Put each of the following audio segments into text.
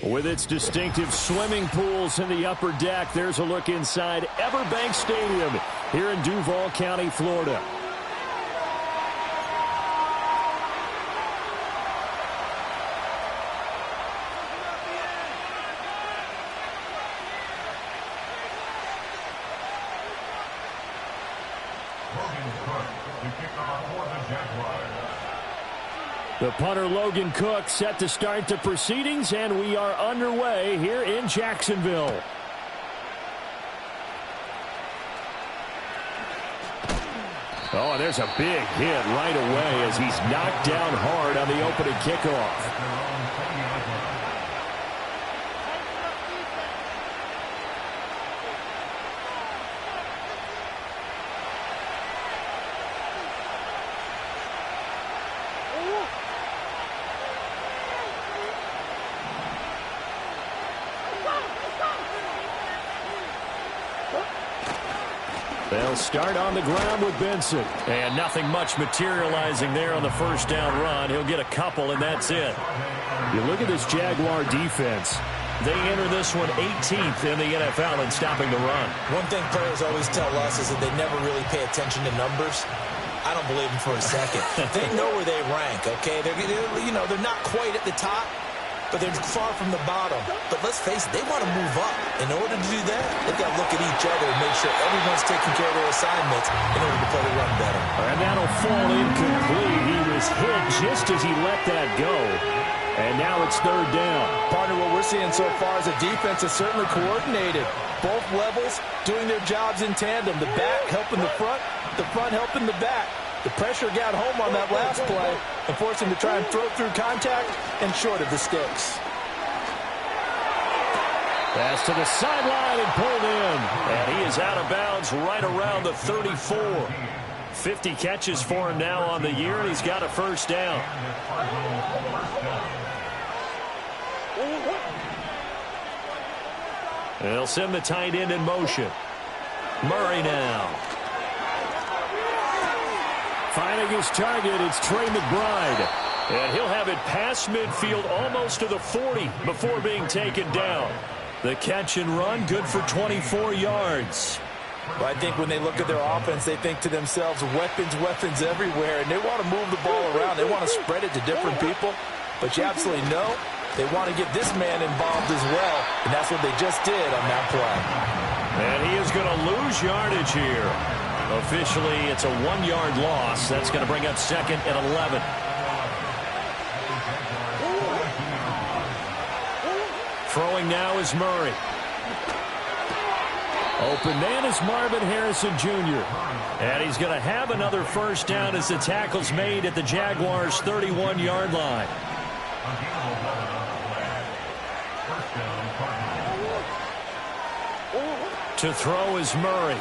With its distinctive swimming pools in the upper deck, there's a look inside Everbank Stadium here in Duval County, Florida. The punter, Logan Cook, set to start the proceedings, and we are underway here in Jacksonville. Oh, and there's a big hit right away as he's knocked down hard on the opening kickoff. They'll start on the ground with Benson. And nothing much materializing there on the first down run. He'll get a couple, and that's it. You look at this Jaguar defense. They enter this one 18th in the NFL in stopping the run. One thing players always tell us is that they never really pay attention to numbers. I don't believe them for a second. They know where they rank, okay? They're not quite at the top, but they're far from the bottom. But let's face it, they want to move up. In order to do that, they've got to look at each other and make sure everyone's taking care of their assignments in order to play the run better. And that'll fall incomplete. He was hit just as he let that go. And now it's third down. Partner, what we're seeing so far is the defense is certainly coordinated. Both levels doing their jobs in tandem. The back helping the front helping the back. The pressure got home on that last play and forced him to try and throw through contact and short of the sticks. Pass to the sideline and pulled in. And he is out of bounds right around the 34. 50 catches for him now on the year, and he's got a first down. They'll send the tight end in motion. Murray now. Finding his target, it's Trey McBride. And he'll have it past midfield almost to the 40 before being taken down. The catch and run, good for 24 yards. Well, I think when they look at their offense, they think to themselves, weapons everywhere, and they want to move the ball around. They want to spread it to different people. But you absolutely know they want to get this man involved as well, and that's what they just did on that play. And he is going to lose yardage here. Officially, it's a 1-yard loss. That's going to bring up second and 11. Throwing now is Murray. Open man is Marvin Harrison Jr. And he's going to have another first down as the tackle's made at the Jaguars' 31-yard line. To throw is Murray.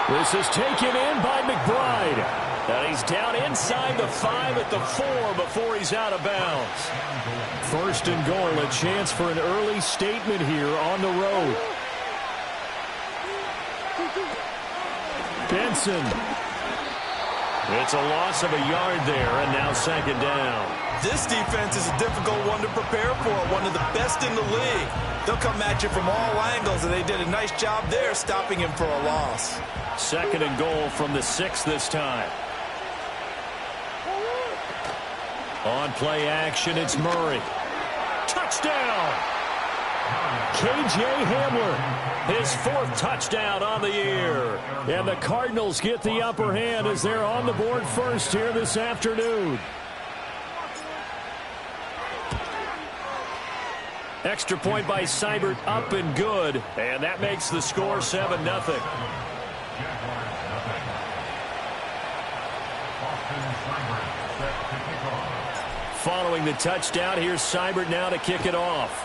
This is taken in by McBride. And he's down inside the 5 at the 4 before he's out of bounds. First and goal, a chance for an early statement here on the road. Benson. It's a loss of a yard there, and now second down. This defense is a difficult one to prepare for, one of the best in the league. They'll come at you from all angles, and they did a nice job there stopping him for a loss. Second and goal from the 6 this time. On play action, it's Murray. Touchdown! K.J. Hamler, his 4th touchdown on the year. And the Cardinals get the upper hand as they're on the board first here this afternoon. Extra point by Seibert, up and good. And that makes the score 7-0. Following the touchdown, here's Seibert now to kick it off.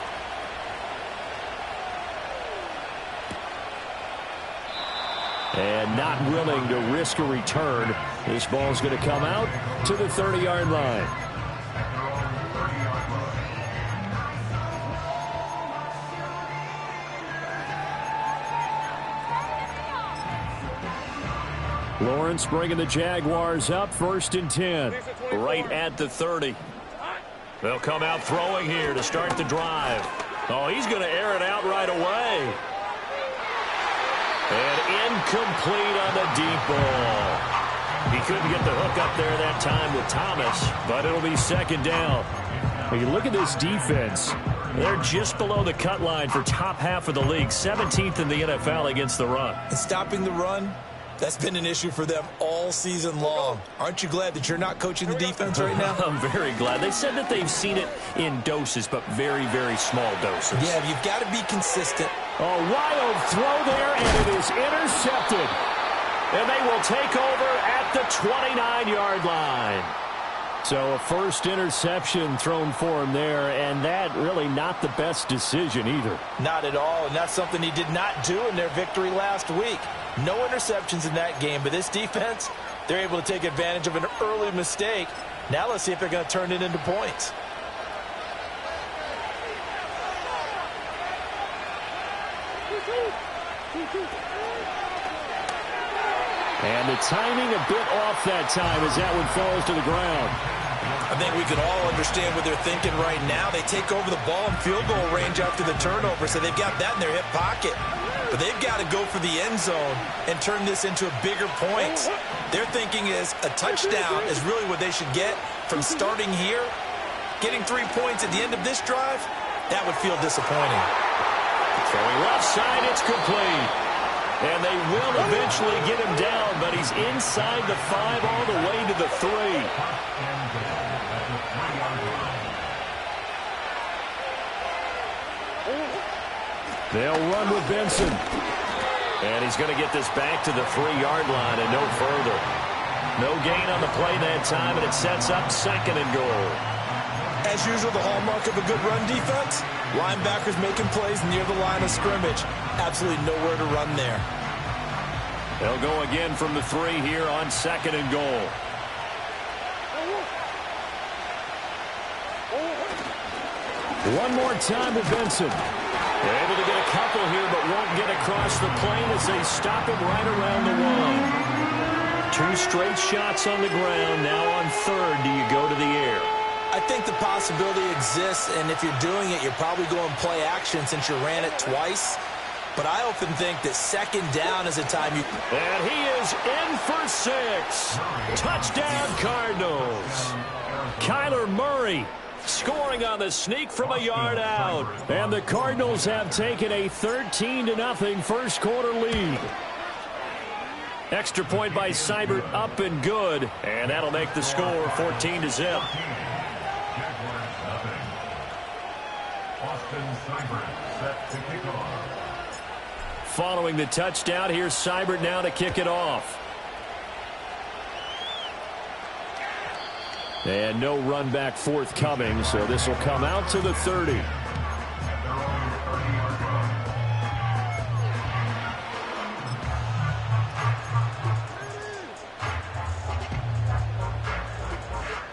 And not willing to risk a return. This ball's going to come out to the 30-yard line. Lawrence bringing the Jaguars up, 1st and 10. Right at the 30. They'll come out throwing here to start the drive. Oh, he's going to air it out right away. And incomplete on the deep ball. He couldn't get the hook up there that time with Thomas, but it'll be second down. When you look at this defense, they're just below the cut line for top half of the league, 17th in the NFL against the run. And stopping the run, that's been an issue for them all season long. Aren't you glad that you're not coaching the defense right now? I'm very glad. They said that they've seen it in doses, but very, very small doses. Yeah, you've got to be consistent. A wild throw there, and it is intercepted. And they will take over at the 29-yard line. So a first interception thrown for him there, and that really not the best decision either. Not at all, and that's something he did not do in their victory last week. No interceptions in that game, but this defense, they're able to take advantage of an early mistake. Now let's see if they're going to turn it into points. And the timing a bit off that time as that one falls to the ground. I think we can all understand what they're thinking right now. They take over the ball in field goal range after the turnover, so they've got that in their hip pocket. But they've got to go for the end zone and turn this into a bigger point. Their thinking is a touchdown is really what they should get from starting here. Getting 3 points at the end of this drive, that would feel disappointing. Throwing left side, it's complete. And they will eventually get him down, but he's inside the 5 all the way to the 3. They'll run with Benson. And he's going to get this back to the 3-yard line and no further. No gain on the play that time, and it sets up second and goal. As usual, the hallmark of a good run defense, linebackers making plays near the line of scrimmage. Absolutely nowhere to run there. They'll go again from the 3 here on second and goal. One more time with Benson. They're able to get a couple here, but won't get across the plane as they stop him right around the 1. 2 straight shots on the ground. Now on third, do you go to the air? I think the possibility exists, and if you're doing it, you're probably going play action since you ran it twice. But I often think that second down is a time you... And he is in for 6. Touchdown, Cardinals. Kyler Murray scoring on the sneak from a yard out. And the Cardinals have taken a 13-0 first quarter lead. Extra point by Seibert up and good. And that'll make the score 14-0. Following the touchdown, here's Seibert now to kick it off. And no run back forthcoming, so this will come out to the 30.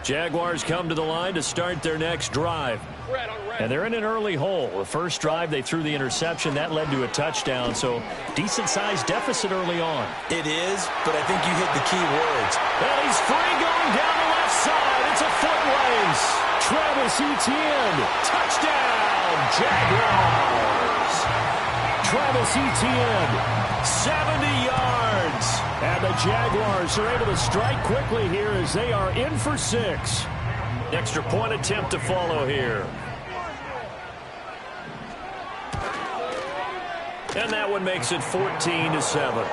Jaguars come to the line to start their next drive. And they're in an early hole. The first drive, they threw the interception. That led to a touchdown, so decent-sized deficit early on. It is, but I think you hit the key words. And he's free going down the left side. It's a foot race. Travis Etienne, touchdown, Jaguars. Travis Etienne, 70 yards. And the Jaguars are able to strike quickly here as they are in for 6. Extra point attempt to follow here. And that one makes it 14-7.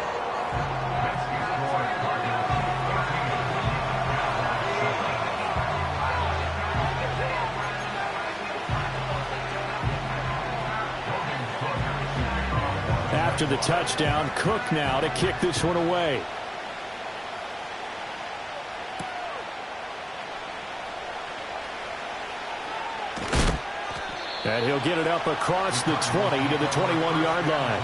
After the touchdown, Cook now to kick this one away. And he'll get it up across the 20 to the 21-yard line.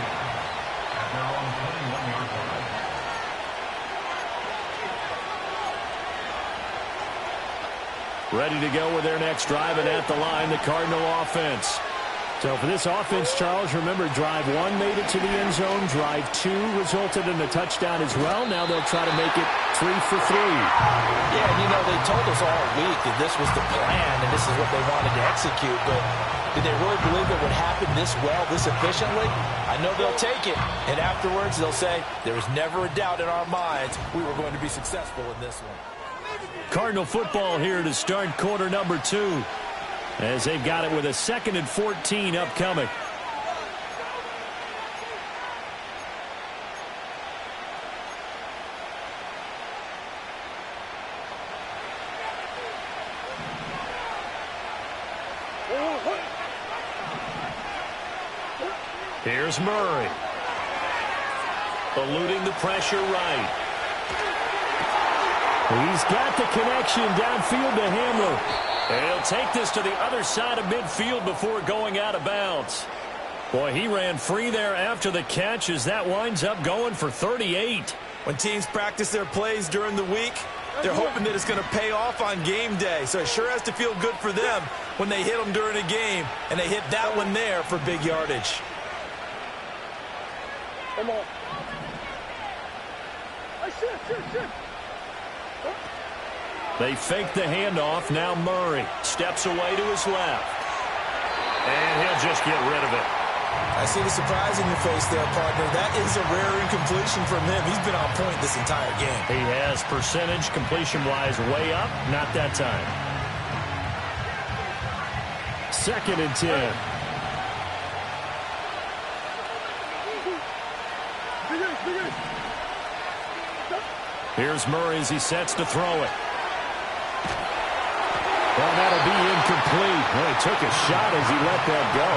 Ready to go with their next drive, and at the line, the Cardinal offense. So for this offense, Charles, remember, drive 1 made it to the end zone. Drive 2 resulted in a touchdown as well. Now they'll try to make it 3 for 3. Yeah, and they told us all week that this was the plan and this is what they wanted to execute. But did they really believe it would happen this well, this efficiently? I know they'll take it. And afterwards, they'll say, there was never a doubt in our minds we were going to be successful in this one. Cardinal football here to start quarter number 2. As they've got it with a 2nd and 14 upcoming. Here's Murray. Eluding the pressure right. He's got the connection downfield to Hamler. He'll take this to the other side of midfield before going out of bounds. Boy, he ran free there after the catch as that winds up going for 38. When teams practice their plays during the week, they're hoping that it's going to pay off on game day. So it sure has to feel good for them when they hit them during a game, and they hit that one there for big yardage. Come on. Shit. They fake the handoff. Now Murray steps away to his left. And he'll just get rid of it. I see the surprise in your face there, partner. That is a rare incompletion from him. He's been on point this entire game. He has percentage completion-wise way up. Not that time. 2nd and 10. Here's Murray as he sets to throw it. Well, that'll be incomplete. Well, he took a shot as he let that go.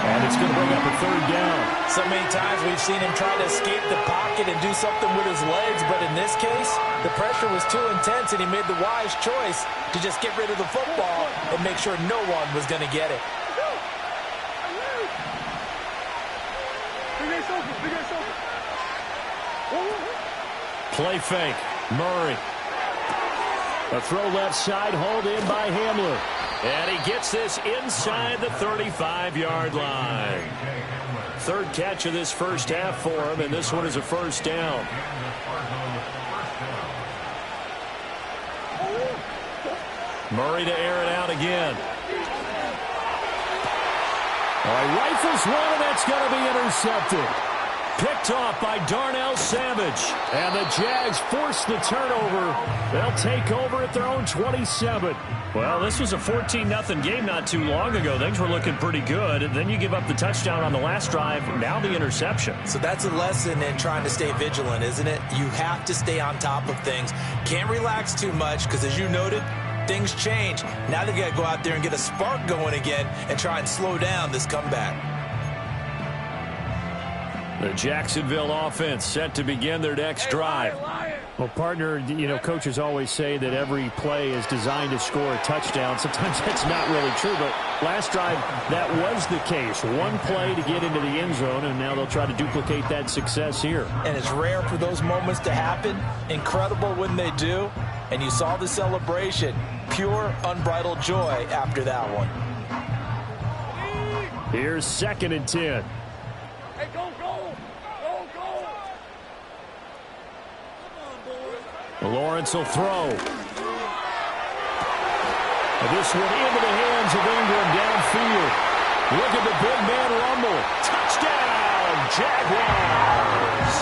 And it's going to bring up a 3rd down. So many times we've seen him try to escape the pocket and do something with his legs. But in this case, the pressure was too intense, and he made the wise choice to just get rid of the football and make sure no one was going to get it. Play fake. Murray. A throw left side, hauled in by Hamler. And he gets this inside the 35-yard line. 3rd catch of this first half for him, and this one is a 1st down. Murray to air it out again. Rifles one, and that's going to be intercepted. Picked off by Darnell Savage. And the Jags force the turnover. They'll take over at their own 27. Well, this was a 14-0 game not too long ago. Things were looking pretty good. And then you give up the touchdown on the last drive. Now the interception. So that's a lesson in trying to stay vigilant, isn't it? You have to stay on top of things. Can't relax too much because, as you noted, things change. Now they've got to go out there and get a spark going again and try and slow down this comeback. The Jacksonville offense set to begin their next drive. Well, partner, coaches always say that every play is designed to score a touchdown. Sometimes that's not really true, but last drive, that was the case. One play to get into the end zone, and now they'll try to duplicate that success here. And it's rare for those moments to happen. Incredible when they do. And you saw the celebration. Pure, unbridled joy after that one. Here's 2nd and 10. Hey, go. Lawrence will throw. This one into the hands of Ingram downfield. Look at the big man rumble. Touchdown, Jaguars.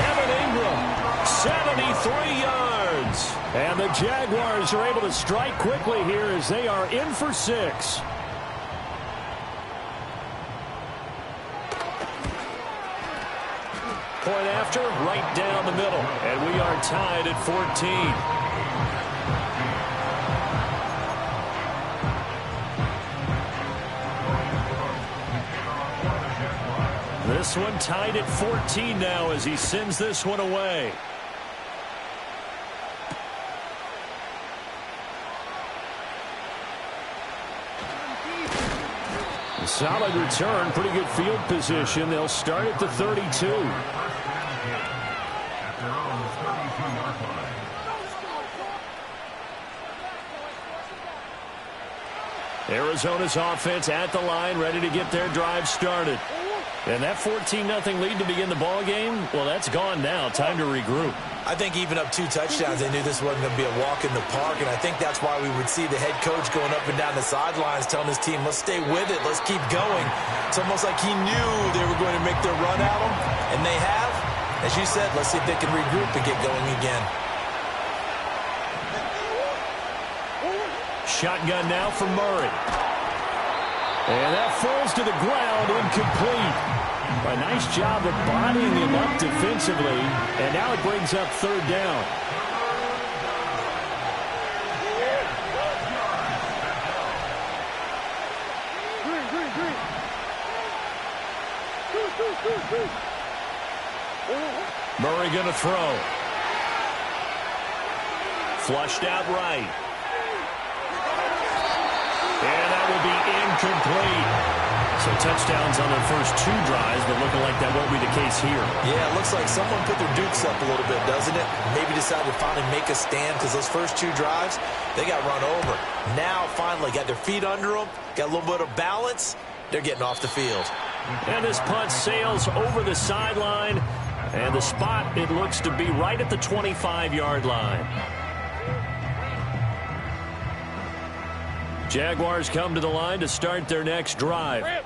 Evan Ingram, 73 yards. And the Jaguars are able to strike quickly here as they are in for 6. Point after, right down the middle. And we are tied at 14. This one tied at 14 now as he sends this one away. A solid return, pretty good field position. They'll start at the 32. Arizona's offense at the line, ready to get their drive started. And that 14-0 lead to begin the ball game, well, that's gone now. Time to regroup. I think even up 2 touchdowns, they knew this wasn't going to be a walk in the park, and I think that's why we would see the head coach going up and down the sidelines telling his team, let's stay with it, let's keep going. It's almost like he knew they were going to make their run at him, and they have. As you said, let's see if they can regroup and get going again. Shotgun now for Murray. And that falls to the ground, incomplete. A nice job of bodying him up defensively, and now it brings up 3rd down. Murray going to throw. Flushed out right. And that will be incomplete. So touchdowns on their first 2 drives, but looking like that won't be the case here. Yeah, it looks like someone put their dukes up a little bit, doesn't it? Maybe decided to finally make a stand because those first 2 drives, they got run over. Now, finally, got their feet under them, got a little bit of balance. They're getting off the field. And this punt sails over the sideline. And the spot, it looks to be right at the 25-yard line. Jaguars come to the line to start their next drive.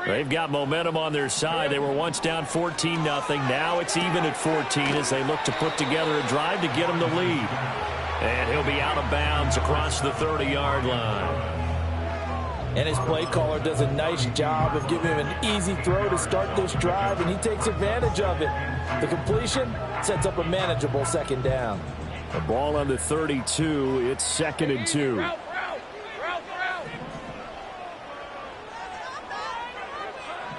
They've got momentum on their side. They were once down 14-0. Now it's even at 14 as they look to put together a drive to get them the lead. And he'll be out of bounds across the 30-yard line. And his play caller does a nice job of giving him an easy throw to start this drive, and he takes advantage of it. The completion sets up a manageable 2nd down. The ball on the 32. It's 2nd and 2.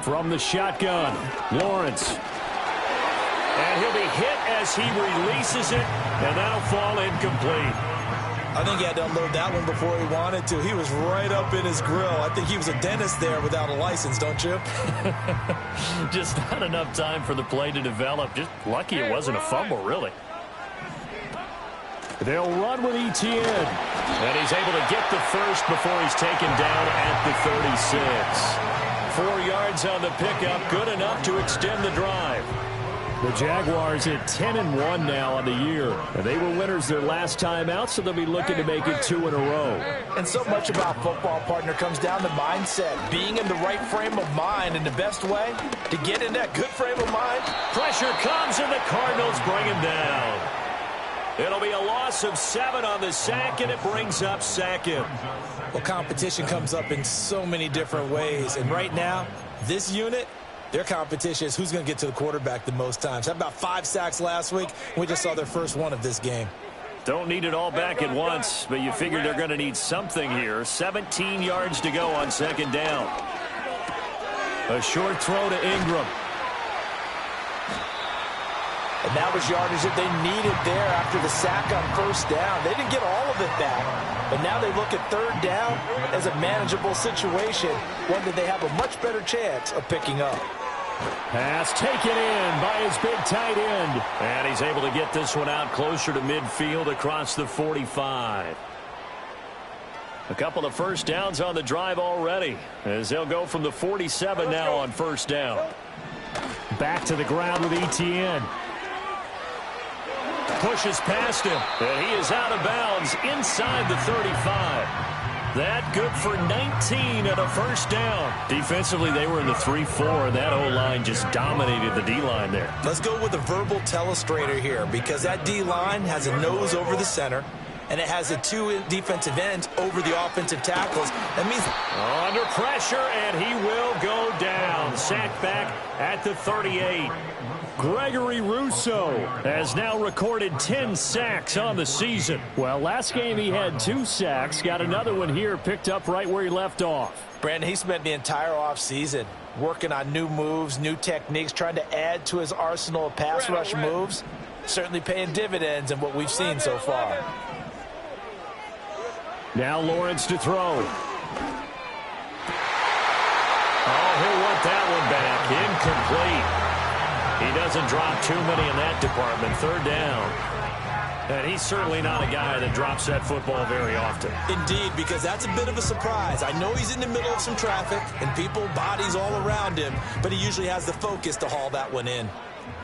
From the shotgun, Lawrence. And he'll be hit as he releases it, and that'll fall incomplete. I think he had to unload that one before he wanted to. He was right up in his grill. I think he was a dentist there without a license, don't you? Just not enough time for the play to develop. Just lucky it wasn't a fumble, really. They'll run with Etienne. And he's able to get the first before he's taken down at the 36. 4 yards on the pickup, good enough to extend the drive. The Jaguars at 10-1 now on the year. And they were winners their last time out, so they'll be looking to make it 2 in a row. And so much about football, partner, comes down to mindset. Being in the right frame of mind, and the best way to get in that good frame of mind. Pressure comes, and the Cardinals bring him down. It'll be a loss of 7 on the sack, and it brings up 2nd. Well, competition comes up in so many different ways. And right now, this unit, their competition is who's going to get to the quarterback the most times. Had about 5 sacks last week. We just saw their first one of this game. Don't need it all back at once, but you figure they're going to need something here. 17 yards to go on 2nd down. A short throw to Ingram. And that was yardage that they needed there after the sack on 1st down. They didn't get all of it back, but now they look at 3rd down as a manageable situation, one that they have a much better chance of picking up. Pass taken in by his big tight end. And he's able to get this one out closer to midfield across the 45. A couple of first downs on the drive already, as they'll go from the 47 now on 1st down. Back to the ground with Etienne. Pushes past him, and he is out of bounds inside the 35. That good for 19 and a 1st down. Defensively, they were in the 3-4. That O-line just dominated the D-line there. Let's go with a verbal telestrator here, because that D-line has a nose over the center, and it has the 2 defensive ends over the offensive tackles. That means under pressure, and he will go down. Sacked back at the 38. Gregory Rousseau has now recorded 10 sacks on the season. Well, last game he had 2 sacks. Got another one here picked up right where he left off. Brandon, he spent the entire offseason working on new moves, new techniques, trying to add to his arsenal of pass rush moves. Certainly paying dividends in what we've seen so far. Now Lawrence to throw. Oh, he'll want that one back. Incomplete. He doesn't drop too many in that department. 3rd down. And he's certainly not a guy that drops that football very often. Indeed, because that's a bit of a surprise. I know he's in the middle of some traffic and people, bodies all around him, but he usually has the focus to haul that one in.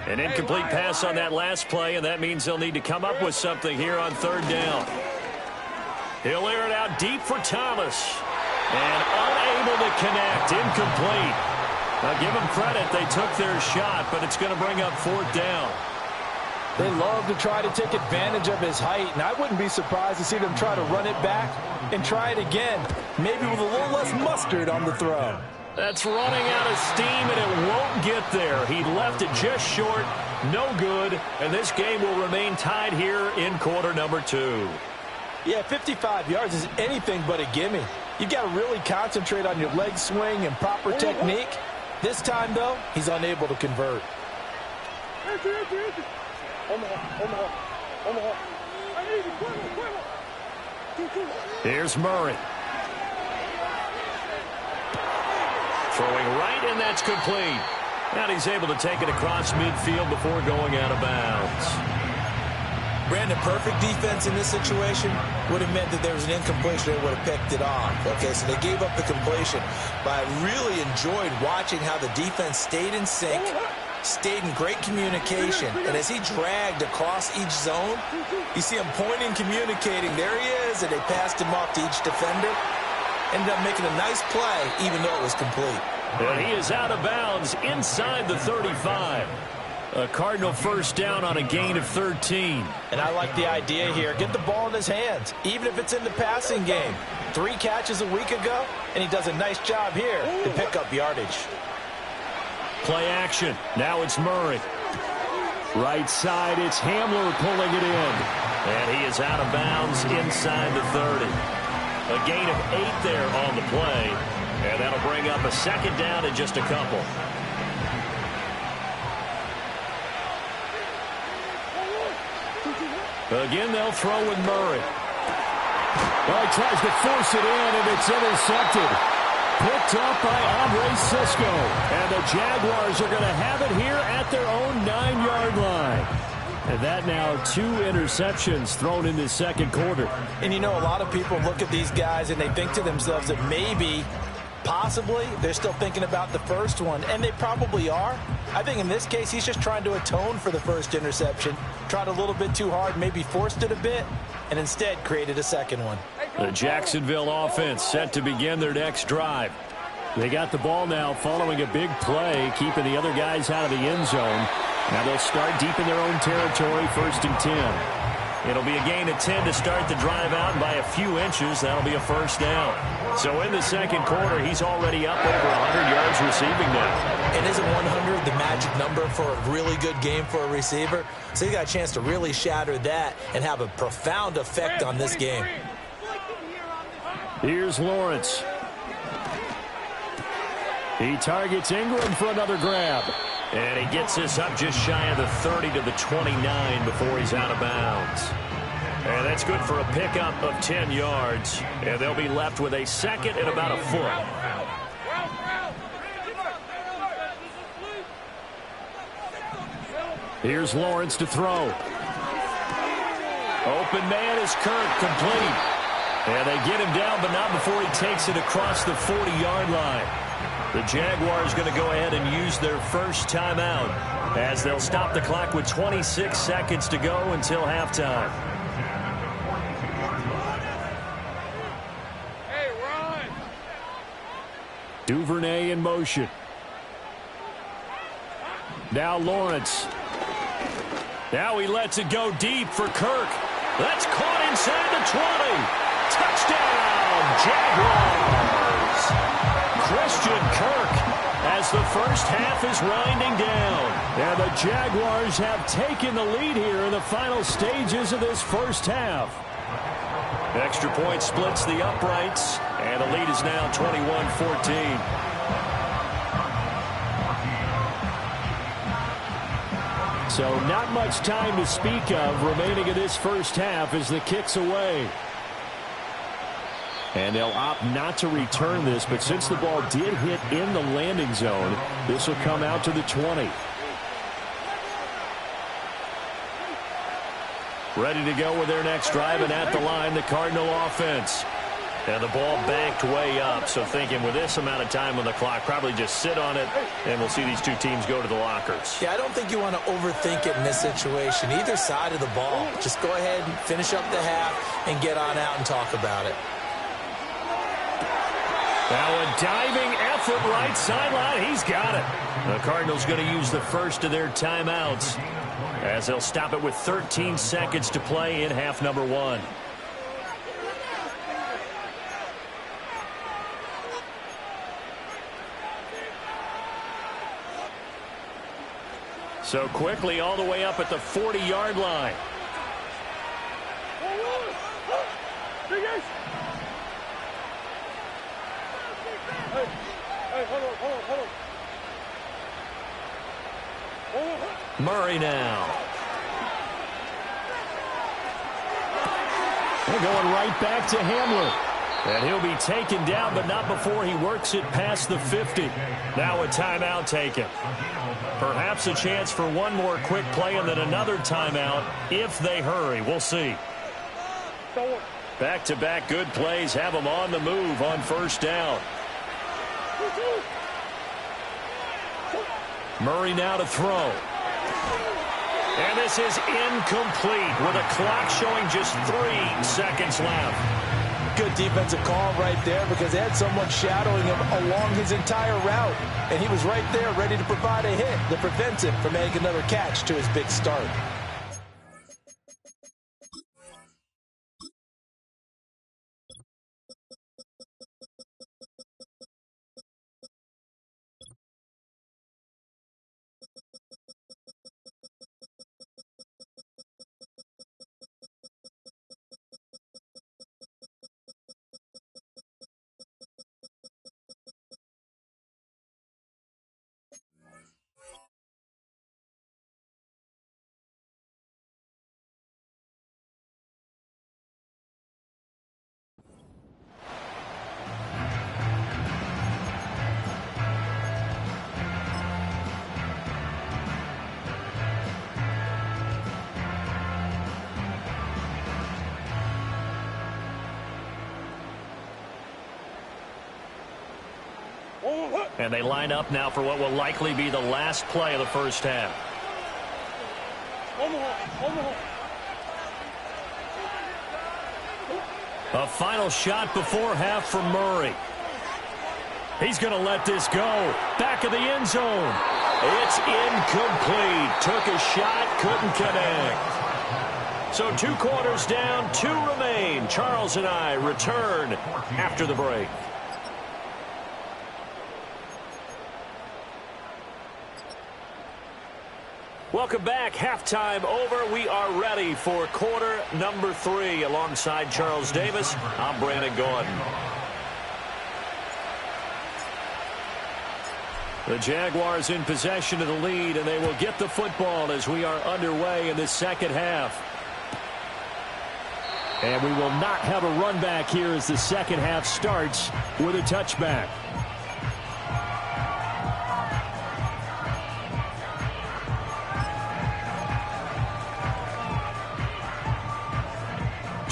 An incomplete pass on that last play, and that means they'll need to come up with something here on third down. He'll air it out deep for Thomas. And unable to connect, incomplete. Now give them credit, they took their shot, but it's going to bring up fourth down. They love to try to take advantage of his height, and I wouldn't be surprised to see them try to run it back and try it again, maybe with a little less mustard on the throw. That's running out of steam, and it won't get there. He left it just short, no good, and this game will remain tied here in quarter number 2. Yeah, 55 yards is anything but a gimme. You've got to really concentrate on your leg swing and proper technique. This time, though, he's unable to convert. Here's Murray. Throwing right, and that's complete. And he's able to take it across midfield before going out of bounds. Brandon, perfect defense in this situation would have meant that there was an incompletion. They would have picked it off. Okay, so they gave up the completion. But I really enjoyed watching how the defense stayed in sync, stayed in great communication. And as he dragged across each zone, you see him pointing, communicating. There he is, and they passed him off to each defender. Ended up making a nice play, even though it was complete. And he is out of bounds inside the 35. A Cardinal first down on a gain of 13. And I like the idea here. Get the ball in his hands, even if it's in the passing game. 3 catches a week ago, and he does a nice job here to pick up yardage. Play action. Now it's Murray. Right side, it's Hamler pulling it in. And he is out of bounds inside the 30. A gain of 8 there on the play. And that'll bring up a second down in just a couple. Again, they'll throw with Murray. Well, he tries to force it in, and it's intercepted. Picked up by Andre Cisco. And the Jaguars are going to have it here at their own 9-yard line. And that now 2 interceptions thrown in the second quarter. And you know, a lot of people look at these guys and they think to themselves that maybe, possibly, they're still thinking about the first one. And they probably are. I think in this case, he's just trying to atone for the first interception. Tried a little bit too hard, maybe forced it a bit, and instead created a second one. The Jacksonville offense set to begin their next drive. They got the ball now following a big play, keeping the other guys out of the end zone. Now they'll start deep in their own territory, 1st and 10. It'll be a gain of 10 to start the drive out, and by a few inches, that'll be a first down. So in the second quarter, he's already up over 100 yards receiving now. And isn't 100 the magic number for a really good game for a receiver? So he got a chance to really shatter that and have a profound effect on this game. Here's Lawrence. He targets Ingram for another grab. And he gets this up just shy of the 30 to the 29 before he's out of bounds. And that's good for a pickup of 10 yards. And they'll be left with a second and about a foot. Here's Lawrence to throw. Open man is Kirk, complete. And they get him down, but not before he takes it across the 40-yard line. The Jaguars going to go ahead and use their first timeout as they'll stop the clock with 26 seconds to go until halftime. Hey, Ron. Duvernay in motion. Now Lawrence. Now he lets it go deep for Kirk. That's caught inside the 20. Touchdown, Jaguars. Christian Kirk as the first half is winding down. And the Jaguars have taken the lead here in the final stages of this first half. Extra point splits the uprights, and the lead is now 21-14. So not much time to speak of remaining in this first half as the kick's away. And they'll opt not to return this, but since the ball did hit in the landing zone, this will come out to the 20. Ready to go with their next drive, and at the line, the Cardinal offense. And the ball banked way up, so thinking with this amount of time on the clock, probably just sit on it, and we'll see these two teams go to the lockers. Yeah, I don't think you want to overthink it in this situation. Either side of the ball. Just go ahead and finish up the half and get on out and talk about it. Now a diving effort right sideline. He's got it. The Cardinals going to use the first of their timeouts as they'll stop it with 13 seconds to play in half number 1. So quickly all the way up at the 40-yard line. Murray now. They're going right back to Hamler. And he'll be taken down, but not before he works it past the 50. Now a timeout taken. Perhaps a chance for one more quick play and then another timeout if they hurry. We'll see. Back-to-back good plays have them on the move on first down. Murray now to throw. And this is incomplete with a clock showing just 3 seconds left. Good defensive call right there because they had someone shadowing him along his entire route. And he was right there ready to provide a hit that prevents him from making another catch to his big start. And they line up now for what will likely be the last play of the first half. A final shot before half from Murray. He's going to let this go. Back of the end zone. It's incomplete. Took a shot, couldn't connect. So 2 quarters down, 2 remain. Charles and I return after the break. Welcome back. Halftime over. We are ready for quarter number 3. Alongside Charles Davis, I'm Brandon Gordon. The Jaguars in possession of the lead, and they will get the football as we are underway in the second half. And we will not have a run back here as the second half starts with a touchback.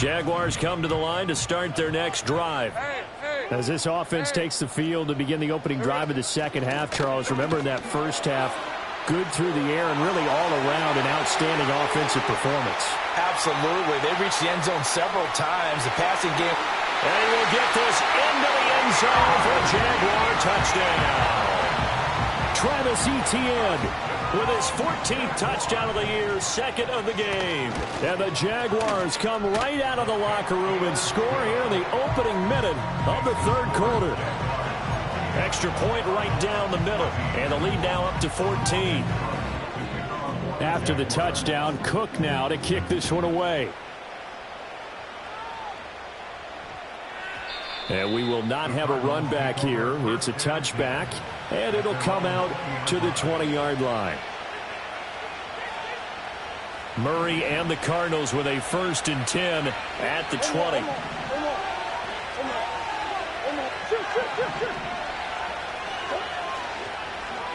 Jaguars come to the line to start their next drive. As this offense takes the field to begin the opening drive of the second half, Charles, remember in that first half, good through the air and really all around an outstanding offensive performance. Absolutely. They reached the end zone several times. The passing game. And he will get this into the end zone for a Jaguar touchdown. Travis Etienne with his 14th touchdown of the year, 2nd of the game. And the Jaguars come right out of the locker room and score here in the opening minute of the 3rd quarter. Extra point right down the middle, and the lead now up to 14. After the touchdown, Cook now to kick this one away. And we will not have a run back here. It's a touchback, and it'll come out to the 20-yard line. Murray and the Cardinals with a 1st and 10 at the 20.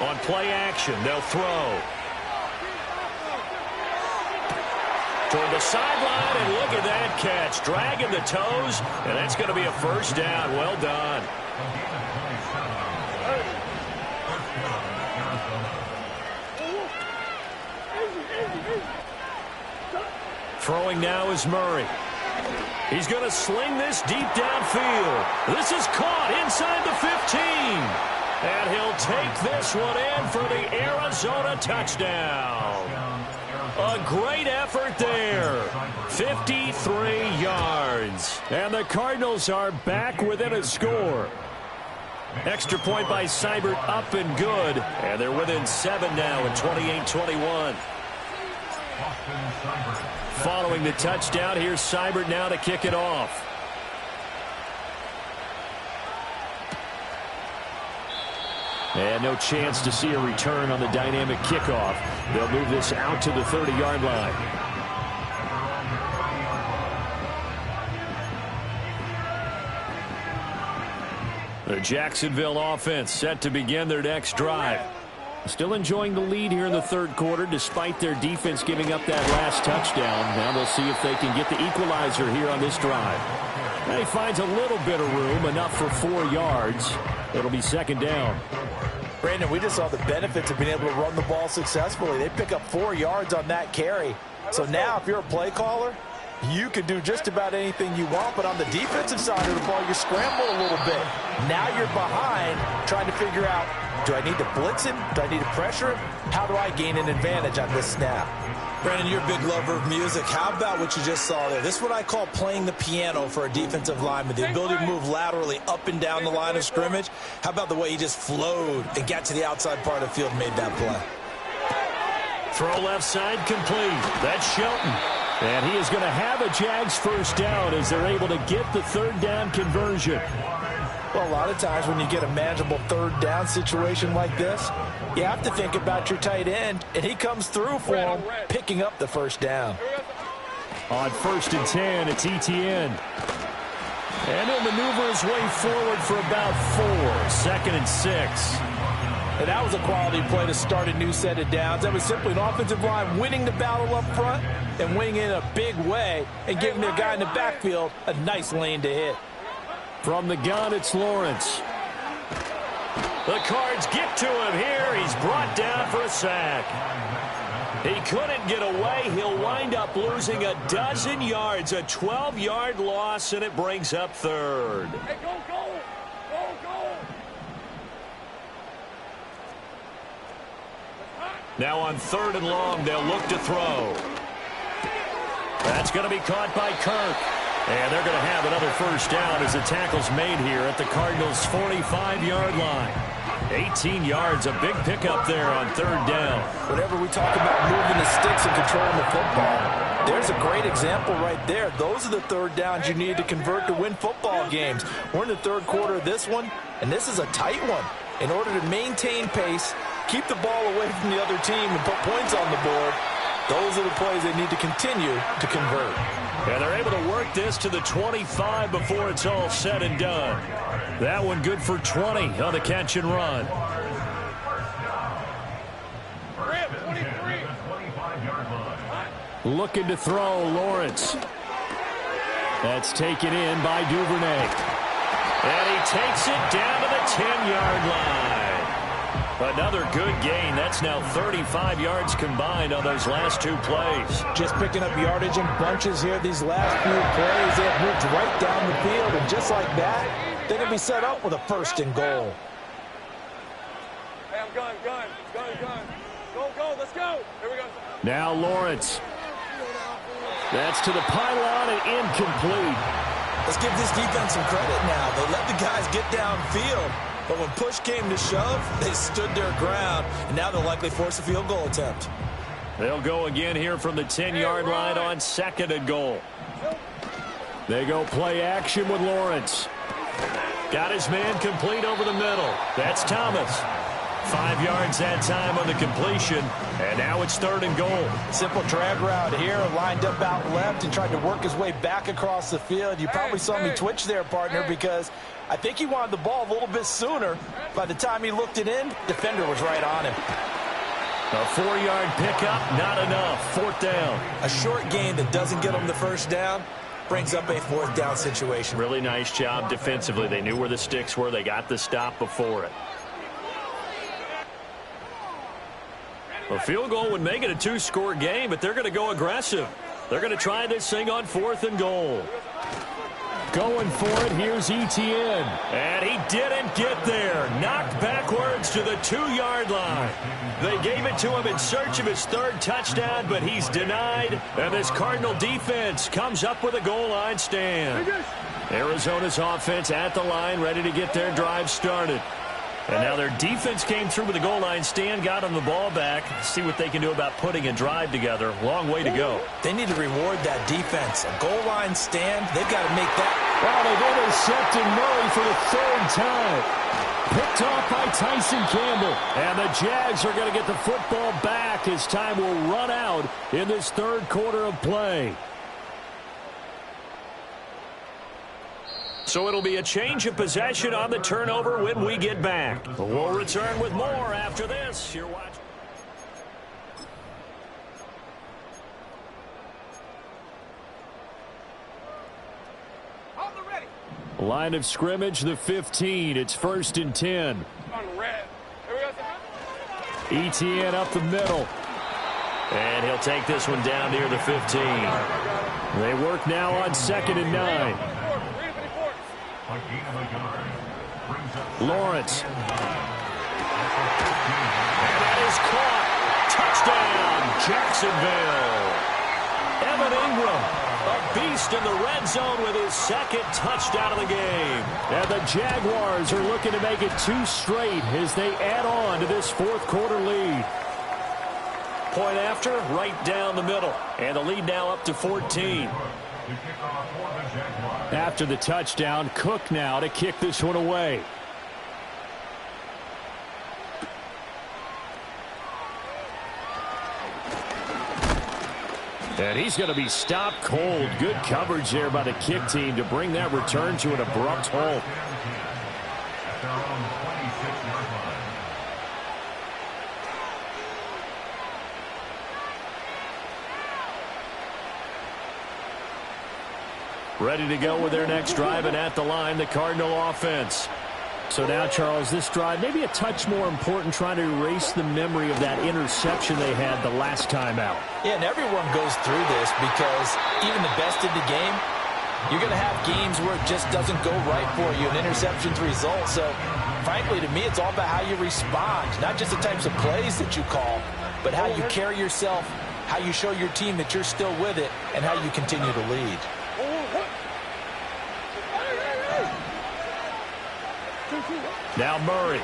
On play action, they'll throw. Toward the sideline, and look at that catch. Dragging the toes, and that's going to be a first down. Well done. Throwing now is Murray. He's going to sling this deep downfield. This is caught inside the 15. And he'll take this one in for the Arizona touchdown. A great effort there. 53 yards. And the Cardinals are back within a score. Extra point by Seibert up and good. And they're within 7 now at 28-21. Following the touchdown, here's Seibert now to kick it off. And no chance to see a return on the dynamic kickoff. They'll move this out to the 30-yard line. The Jacksonville offense set to begin their next drive. Still enjoying the lead here in the third quarter despite their defense giving up that last touchdown. Now they'll see if they can get the equalizer here on this drive. And he finds a little bit of room, enough for 4 yards. It'll be second down. Brandon, we just saw the benefits of being able to run the ball successfully. They pick up 4 yards on that carry. So now if you're a play caller, you can do just about anything you want, but on the defensive side of the ball, you scramble a little bit. Now you're behind trying to figure out, do I need to blitz him? Do I need to pressure him? How do I gain an advantage on this snap? Brandon, you're a big lover of music. How about what you just saw there? This is what I call playing the piano for a defensive lineman. The ability to move laterally up and down the line of scrimmage. How about the way he just flowed and got to the outside part of the field and made that play? Throw left side complete. That's Shelton. And he is going to have a Jags first down as they're able to get the third down conversion. Well, a lot of times when you get a manageable third down situation like this, you have to think about your tight end, and he comes through for him, picking up the first down. On 1st and 10, it's Etienne. And he'll maneuver his way forward for about 4. 2nd and 6. And that was a quality play to start a new set of downs. That was simply an offensive line winning the battle up front and winning in a big way and giving their guy in the backfield a nice lane to hit. From the gun, it's Lawrence. The Cards get to him here. He's brought down for a sack. He couldn't get away. He'll wind up losing a dozen yards, a 12-yard loss, and it brings up third. Hey, go, go, go, go. Now on 3rd and long, they'll look to throw. That's going to be caught by Kirk. And they're going to have another first down as the tackle's made here at the Cardinals' 45-yard line. 18 yards, a big pickup there on 3rd down. Whenever we talk about moving the sticks and controlling the football, there's a great example right there. Those are the third downs you need to convert to win football games. We're in the third quarter of this one, and this is a tight one. In order to maintain pace, keep the ball away from the other team, and put points on the board, those are the plays they need to continue to convert. And they're able to work this to the 25 before it's all said and done. That one good for 20 on the catch and run. Looking to throw, Lawrence. That's taken in by Duvernay. And he takes it down to the 10-yard line. Another good gain. That's now 35 yards combined on those last 2 plays. Just picking up yardage in bunches here. These last few plays, they have moved right down the field. And just like that, they're going to be set up with a 1st and goal. Hey, I'm gun. Go, go, let's go. Here we go. Now Lawrence. That's to the pylon and incomplete. Let's give this defense some credit now. They let the guys get downfield. But when push came to shove, they stood their ground. And now they'll likely force a field goal attempt. They'll go again here from the 10-yard line on 2nd and goal. They go play action with Lawrence. Got his man complete over the middle. That's Thomas. 5 yards that time on the completion. And now it's 3rd and goal. Simple drag route here, lined up out left and tried to work his way back across the field. You probably saw me twitch there, partner, because I think he wanted the ball a little bit sooner. By the time he looked it in, defender was right on him. A 4-yard pickup, not enough. 4th down. A short gain that doesn't get them the first down brings up a 4th down situation. Really nice job defensively. They knew where the sticks were. They got the stop before it. A field goal would make it a 2-score game, but they're going to go aggressive. They're going to try this thing on 4th and goal. Going for it, here's Etienne. And he didn't get there. Knocked backwards to the 2-yard line. They gave it to him in search of his 3rd touchdown, but he's denied. And this Cardinal defense comes up with a goal line stand. Arizona's offense at the line, ready to get their drive started. And now their defense came through with a goal line stand, got them the ball back. See what they can do about putting a drive together. Long way to go. They need to reward that defense. A goal line stand, they've got to make that. Well, they've intercepted Murray for the 3rd time. Picked off by Tyson Campbell. And the Jags are going to get the football back as time will run out in this 3rd quarter of play. So it'll be a change of possession on the turnover when we get back. We'll return with more after this. You're watching. Line of scrimmage, the 15. It's 1st and 10. Etienne up the middle. And he'll take this one down near the 15. They work now on 2nd and 9. Lawrence. And that is caught. Touchdown, Jacksonville. Evan Ingram, a beast in the red zone with his 2nd touchdown of the game. And the Jaguars are looking to make it 2 straight as they add on to this 4th quarter lead. Point after, right down the middle. And the lead now up to 14. After the touchdown, Cook now to kick this one away. And he's going to be stopped cold. Good coverage there by the kick team to bring that return to an abrupt halt. Ready to go with their next drive, and at the line, the Cardinal offense. So now, Charles, this drive maybe a touch more important, trying to erase the memory of that interception they had the last time out. Yeah, and everyone goes through this because even the best in the game, you're going to have games where it just doesn't go right for you. An interception's the result. So, frankly, to me, it's all about how you respond, not just the types of plays that you call, but how you carry yourself, how you show your team that you're still with it, and how you continue to lead. Now Murray.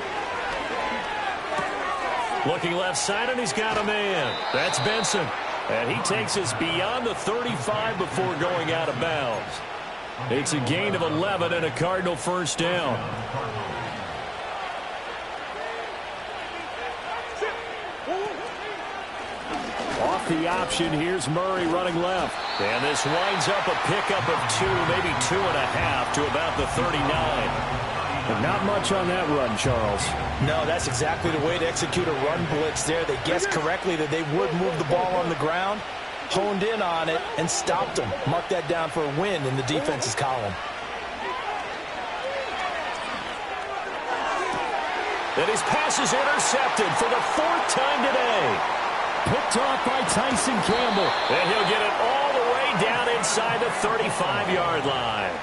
Looking left side, and he's got a man. That's Benson. And he takes us beyond the 35 before going out of bounds. It's a gain of 11 and a Cardinal 1st down. Off the option, here's Murray running left. And this winds up a pickup of 2, maybe 2.5 to about the 39. But not much on that run, Charles. No, that's exactly the way to execute a run blitz there. They guessed correctly that they would move the ball on the ground, honed in on it, and stopped them. Mark that down for a win in the defense's column. And his pass is intercepted for the 4th time today. Picked off by Tyson Campbell. And he'll get it all the way down inside the 35-yard line.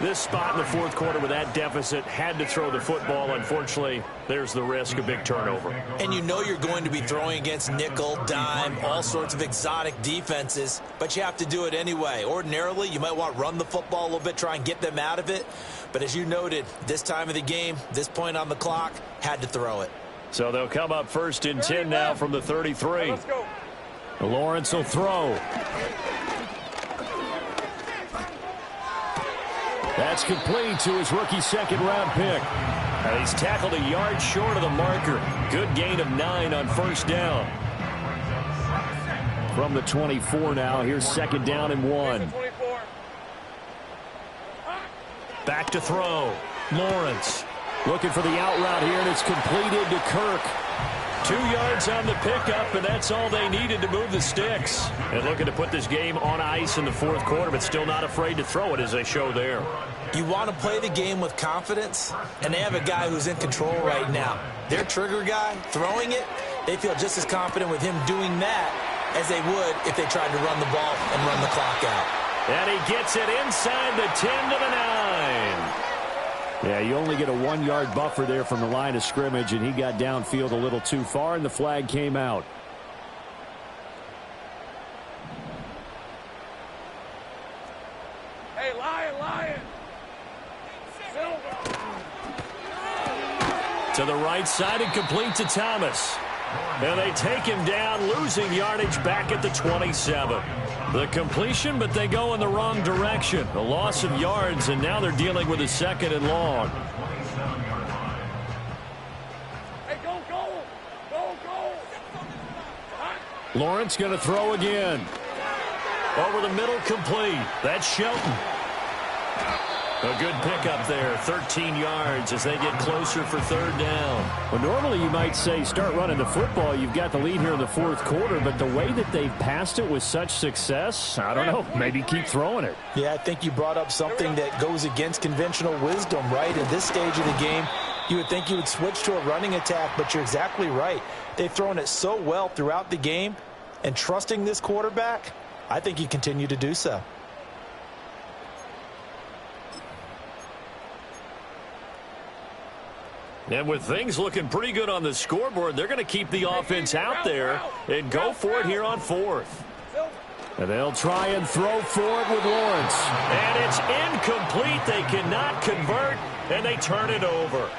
This spot in the 4th quarter with that deficit, had to throw the football. Unfortunately, there's the risk of big turnover. And you know you're going to be throwing against nickel, dime, all sorts of exotic defenses, but you have to do it anyway. Ordinarily, you might want to run the football a little bit, try and get them out of it. But as you noted, this time of the game, this point on the clock, had to throw it. So they'll come up 1st and 10 now from the 33. Let's go. Lawrence will throw. That's complete to his rookie 2nd-round pick. And he's tackled a yard short of the marker. Good gain of 9 on 1st down. From the 24 now, here's 2nd down and 1. Back to throw. Lawrence looking for the out route here, and it's completed to Kirk. 2 yards on the pickup, and that's all they needed to move the sticks. And looking to put this game on ice in the fourth quarter, but still not afraid to throw it as they show there. You want to play the game with confidence, and they have a guy who's in control right now. Their trigger guy, throwing it, they feel just as confident with him doing that as they would if they tried to run the ball and run the clock out. And he gets it inside the 10 to the 9. Yeah, you only get a 1-yard buffer there from the line of scrimmage, and he got downfield a little too far, and the flag came out. Hey, Lion! To the right side and complete to Thomas. And they take him down, losing yardage back at the 27. The completion, but they go in the wrong direction. A loss of yards, and now they're dealing with a 2nd and long. Hey, go! Lawrence going to throw again. Over the middle, complete. That's Shelton. A good pickup there, 13 yards as they get closer for 3rd down. Well, normally you might say start running the football. You've got the lead here in the fourth quarter, but the way that they've passed it with such success, I don't know, maybe keep throwing it. Yeah, I think you brought up something that goes against conventional wisdom, right? At this stage of the game, you would think you would switch to a running attack, but you're exactly right. They've thrown it so well throughout the game, and trusting this quarterback, I think you continue to do so. And with things looking pretty good on the scoreboard, they're going to keep the offense out there and go for it here on 4th. And they'll try and throw for it with Lawrence. And it's incomplete. They cannot convert, and they turn it over.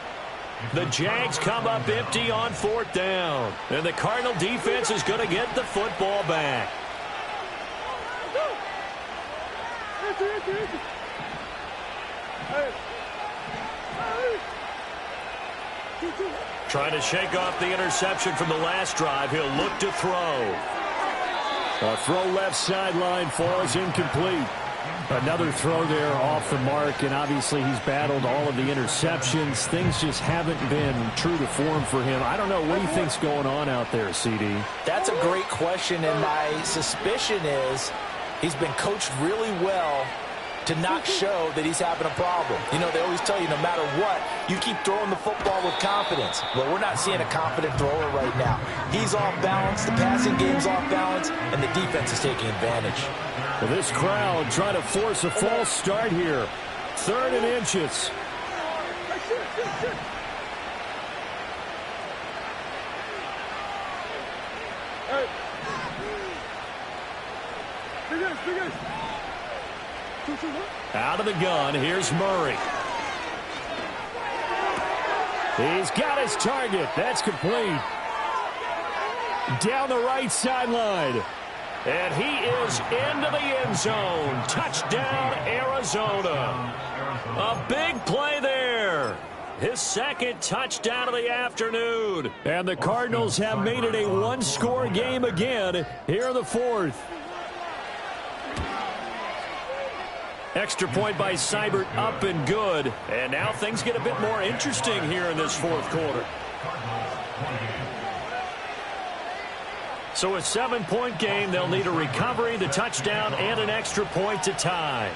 The Jags come up empty on 4th down. And the Cardinal defense is going to get the football back. Trying to shake off the interception from the last drive. He'll look to throw. A throw left sideline falls incomplete. Another throw there off the mark, and obviously he's battled all of the interceptions. Things just haven't been true to form for him. I don't know. What do you think's going on out there, CD? That's a great question, and my suspicion is he's been coached really well to not show that he's having a problem. You know, they always tell you no matter what, you keep throwing the football with confidence. Well, we're not seeing a confident thrower right now. He's off balance, the passing game's off balance, and the defense is taking advantage. Well, this crowd trying to force a false start here. 3rd and inches. Out of the gun, here's Murray. He's got his target. That's complete. Down the right sideline. And he is into the end zone. Touchdown, Arizona. A big play there. His 2nd touchdown of the afternoon. And the Cardinals have made it a 1-score game again here in the 4th. Extra point by Seibert, up and good. And now things get a bit more interesting here in this 4th quarter. So a 7-point game. They'll need a recovery, the touchdown, and an extra point to tie.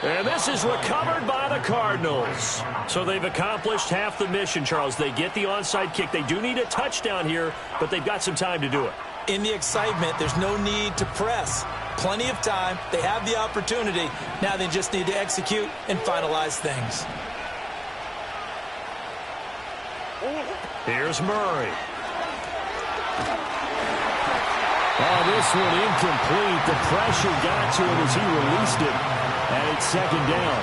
And this is recovered by the Cardinals. So they've accomplished half the mission, Charles. They get the onside kick. They do need a touchdown here, but they've got some time to do it. In the excitement, there's no need to press. Plenty of time. They have the opportunity. Now they just need to execute and finalize things. Here's Murray. Oh, this one incomplete. The pressure got to him as he released it. And it's 2nd down.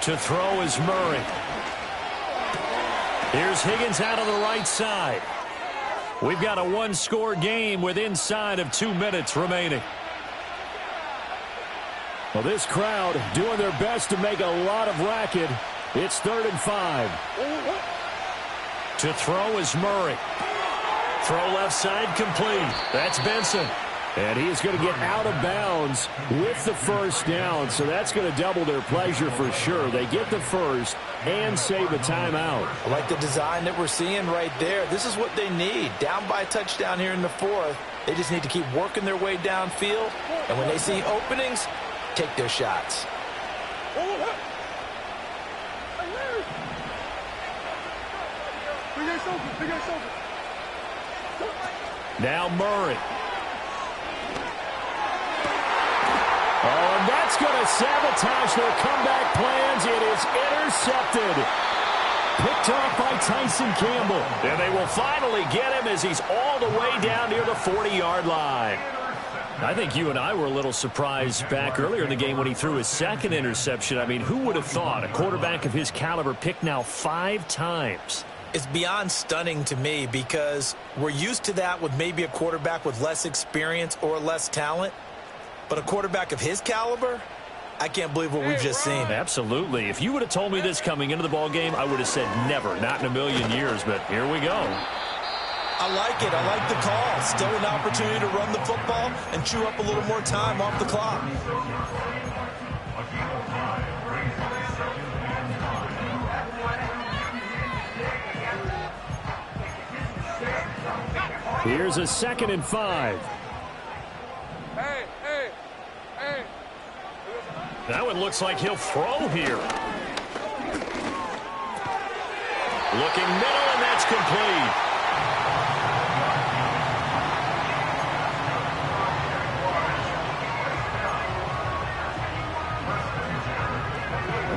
To throw is Murray. Here's Higgins out of the right side. We've got a 1-score game with inside of 2 minutes remaining. Well, this crowd doing their best to make a lot of racket. It's 3rd and 5. To throw is Murray. Throw left side complete. That's Benson. And he is going to get out of bounds with the first down, so that's going to double their pleasure for sure. They get the first and save a timeout. I like the design that we're seeing right there. This is what they need. Down by a touchdown here in the 4th. They just need to keep working their way downfield, and when they see openings, take their shots. Now Murray. Oh, and that's going to sabotage their comeback plans. It is intercepted. Picked off by Tyson Campbell. And they will finally get him as he's all the way down near the 40-yard line. I think you and I were a little surprised back earlier in the game when he threw his second interception. I mean, who would have thought a quarterback of his caliber picked now 5 times? It's beyond stunning to me because we're used to that with maybe a quarterback with less experience or less talent. But a quarterback of his caliber, I can't believe what we've just seen. Absolutely. If you would have told me this coming into the ball game, I would have said never, not in a million years. But here we go. I like it. I like the call. Still an opportunity to run the football and chew up a little more time off the clock. Here's a 2nd and 5. That one looks like he'll throw here. Looking middle, and that's complete.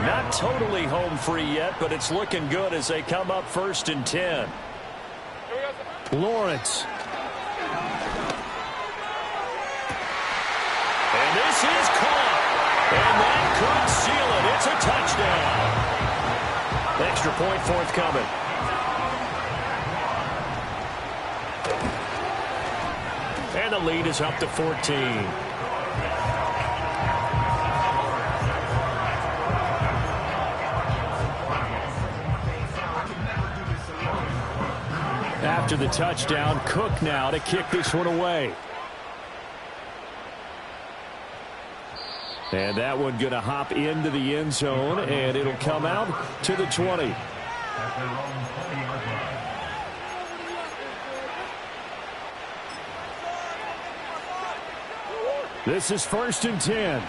Not totally home free yet, but it's looking good as they come up 1st and 10. Lawrence. And this is caught. And that could seal it. It's a touchdown. Extra point forthcoming. And the lead is up to 14. After the touchdown, Cook now to kick this one away. And that one going to hop into the end zone, and it'll come out to the 20. This is 1st and 10.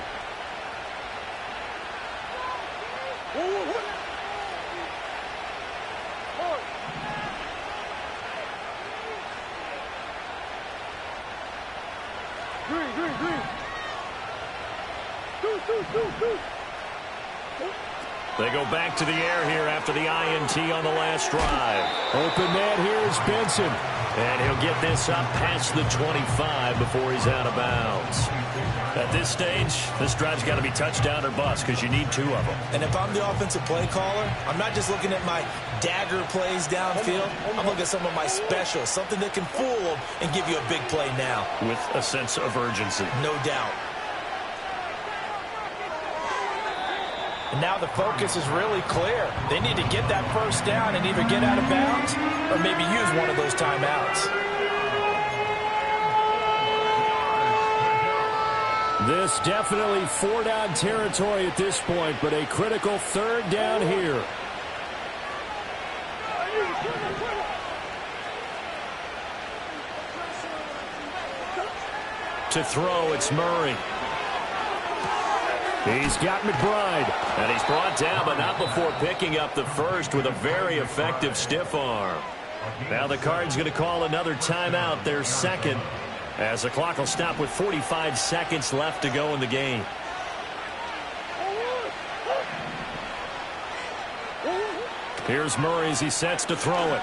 They go back to the air here after the INT on the last drive. Open man here is Benson. And he'll get this up past the 25 before he's out of bounds. At this stage, this drive's got to be touchdown or bust because you need 2 of them. And if I'm the offensive play caller, I'm not just looking at my dagger plays downfield. I'm looking at some of my specials, something that can fool them and give you a big play now. With a sense of urgency. No doubt. And now the focus is really clear. They need to get that first down and either get out of bounds or maybe use one of those timeouts. This definitely 4-down territory at this point, but a critical 3rd down here. To throw, it's Murray. He's got McBride. And he's brought down, but not before picking up the first with a very effective stiff arm. Now the Card's going to call another timeout, their 2nd, as the clock will stop with 45 seconds left to go in the game. Here's Murray as he sets to throw it.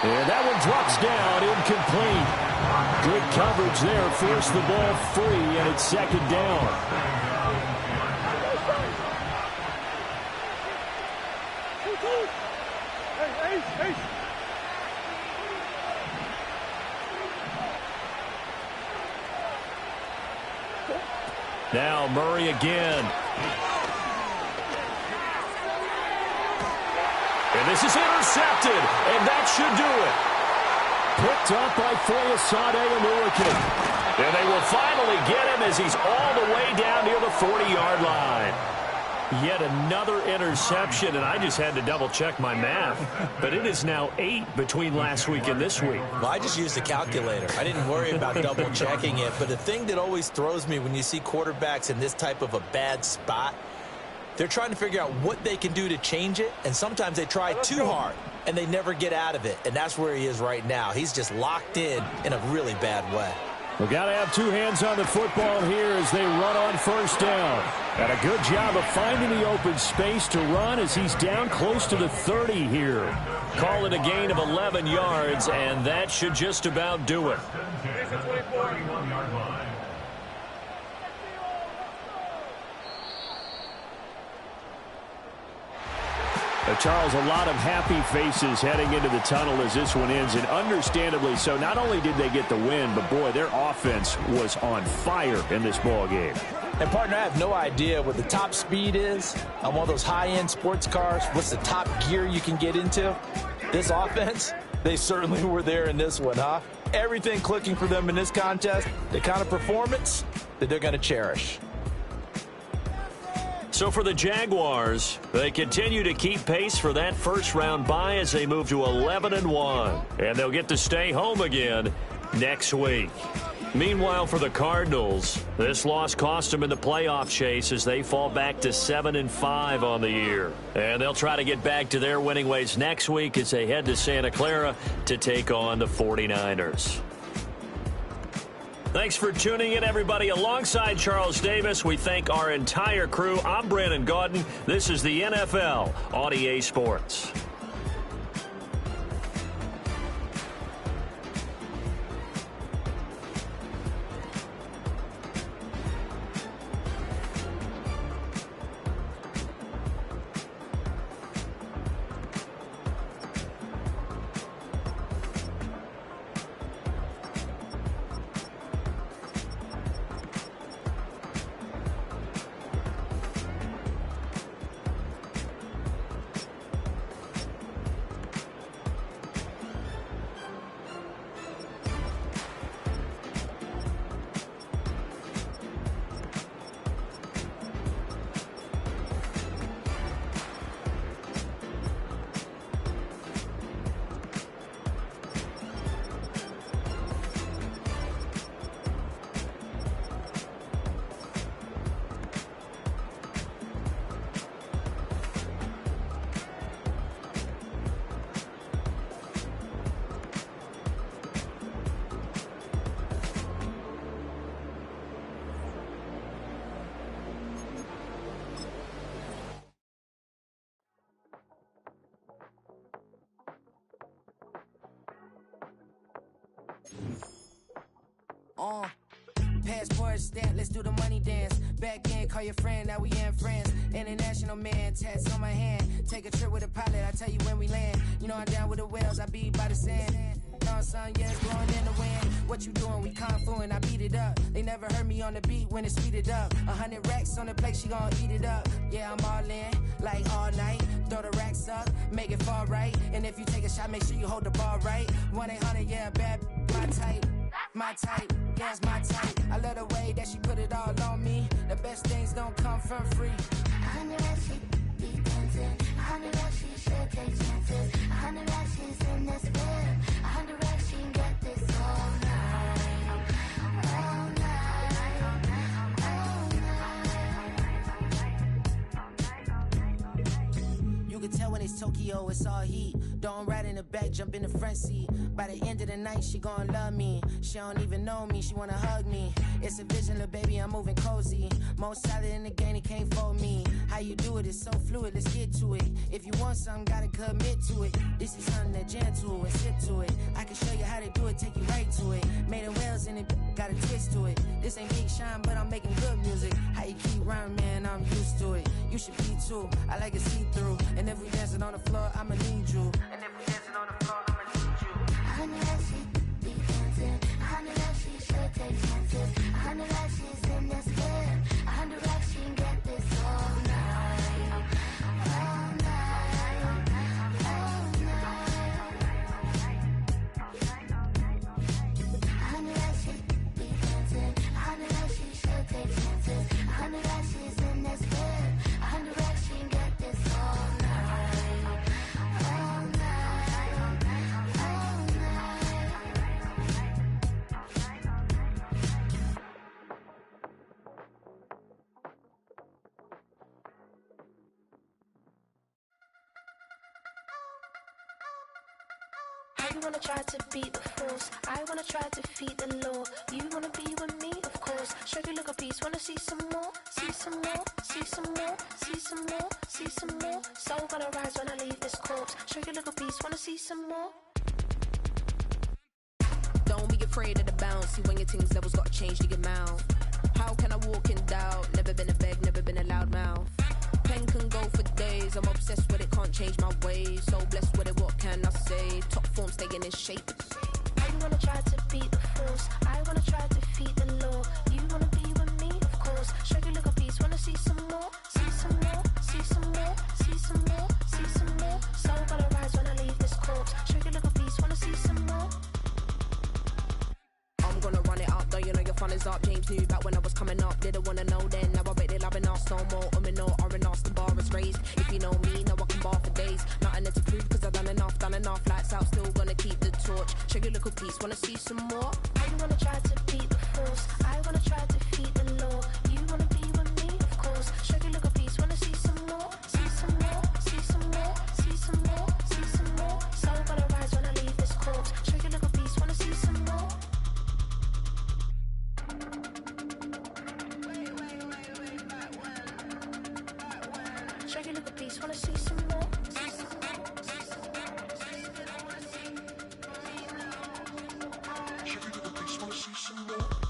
And that one drops down, incomplete. Good coverage there, forced the ball free, and it's 2nd down. Now Murray again. And this is intercepted, and that should do it. Picked up by Foyesade Oluwakin. And they will finally get him as he's all the way down near the 40-yard line. Yet another interception, and I just had to double-check my math. But it is now 8 between last week and this week. Well, I just used a calculator. I didn't worry about double-checking it. But the thing that always throws me when you see quarterbacks in this type of a bad spot, they're trying to figure out what they can do to change it, and sometimes they try too hard, and they never get out of it. And that's where he is right now. He's just locked in a really bad way. We've got to have two hands on the football here as they run on first down. And a good job of finding the open space to run as he's down close to the 30 here. Call it a gain of 11 yards, and that should just about do it. Charles, a lot of happy faces heading into the tunnel as this one ends, and understandably so. Not only did they get the win, but, boy, their offense was on fire in this ball game. And, partner, I have no idea what the top speed is on one of those high-end sports cars. What's the top gear you can get into? This offense, they certainly were there in this one, huh? Everything clicking for them in this contest, the kind of performance that they're going to cherish. So for the Jaguars, they continue to keep pace for that first-round bye as they move to 11-1. And they'll get to stay home again next week. Meanwhile, for the Cardinals, this loss cost them in the playoff chase as they fall back to 7-5 on the year. And they'll try to get back to their winning ways next week as they head to Santa Clara to take on the 49ers. Thanks for tuning in, everybody. Alongside Charles Davis, we thank our entire crew. I'm Brandon Gaudin. This is the NFL on EA Sports. Passport stamp, let's do the money dance. Back in, call your friend, now we in France. International man, tats on my hand. Take a trip with a pilot, I tell you when we land. You know I'm down with the whales, I be by the sand. Son, yeah, it's blowing in the wind. What you doing? We kung fu and I beat it up. They never heard me on the beat when it's speeded up. 100 racks on the plate, she gon' eat it up. Yeah, I'm all in, like all night. Throw the racks up, make it fall right. And if you take a shot, make sure you hold the ball right. 1-800, yeah, bad, my type. My type, yeah, it's my type. I love the way that she put it all on me. The best things don't come for free. 100 racks, she be dancing. 100 racks, she should take chances. 100 racks, she's in this bed. 100 racks, she got this all night. All night. All night. You can tell when it's Tokyo, it's all heat. Don't ride in the back, jump in the front seat. By the end of the night, she gon' love me. She don't even know me, she wanna hug me. It's a vision, little baby, I'm moving cozy. Most solid in the game, it can't fold me. How you do it, it's so fluid, let's get to it. If you want something, gotta commit to it. This is something that gentle and sip to it. I can show you how to do it, take you right to it. Made of whales in it, got a twist to it. This ain't Big Shine, but I'm making good music. How you keep rhyming, man, I'm used to it. You should be too, I like it see-through. And if we dancing on the floor, I'ma need you. And if we dancing on the floor, I'ma need you. 100 racks, she be dancing. 100 racks, she should take chances. 100 racks, she's in this bed. I wanna try to beat the force. I wanna try to defeat the law. You wanna be with me, of course. Show you look a piece, wanna see some more, see some more, see some more, see some more, see some more. Soul gonna rise when I leave this corpse. Show you look a piece, wanna see some more. Don't be afraid of the bounce. See when your things levels got changed to your mouth. How can I walk in doubt? Never been a beg, never been a loud mouth. Pen can go for days. I'm obsessed with it, can't change my ways. So blessed with it, what can I say? Top form staying in shape. I wanna try to beat the force. I wanna try to defeat the law. You wanna be with me, of course. Show you look a piece, wanna see some more, see some more, see some more, see some more, see some more. Soul gonna rise when I leave this corpse. Show you look a piece, wanna see some more. I'm gonna run it up, though you know your fun is up. James knew back when I was coming up. Didn't wanna know then, now I bet they loving us no more. No R&R, the bar is raised. If you know me, now I can bar for days. Nothing to prove, cause I've done enough. Lights out, still gonna keep the torch. Show you look a piece, wanna see some more? I wanna try to beat the force. I wanna try to defeat the law. You wanna be with me, of course. Show you look a piece, wanna see some more, see some more, see some more, see some more, see some more. Soul gonna rise when I leave this corpse. Show you look a piece, wanna see some more. Show you look a piece, wanna see some more.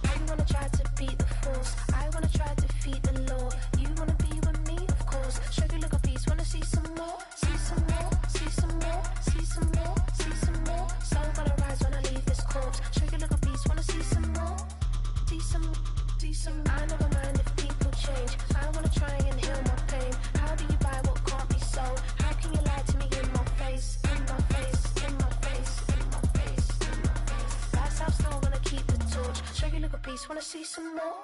I wanna try to beat the force. I wanna try to defeat the law. You wanna be with me, of course. Show you look a piece, wanna see some more, see some more, see some more, see some more, see some more. Soul gonna rise when I leave this corpse. Show you look a piece, wanna see some more, see some, see some. I never mind if people change. I wanna try and heal my pain. How do you buy what can't be sold? How can you lie to me in my face, in my face, in my face, in my face, in my face? That's how still gonna keep the torch. Show you look a piece, wanna see some more.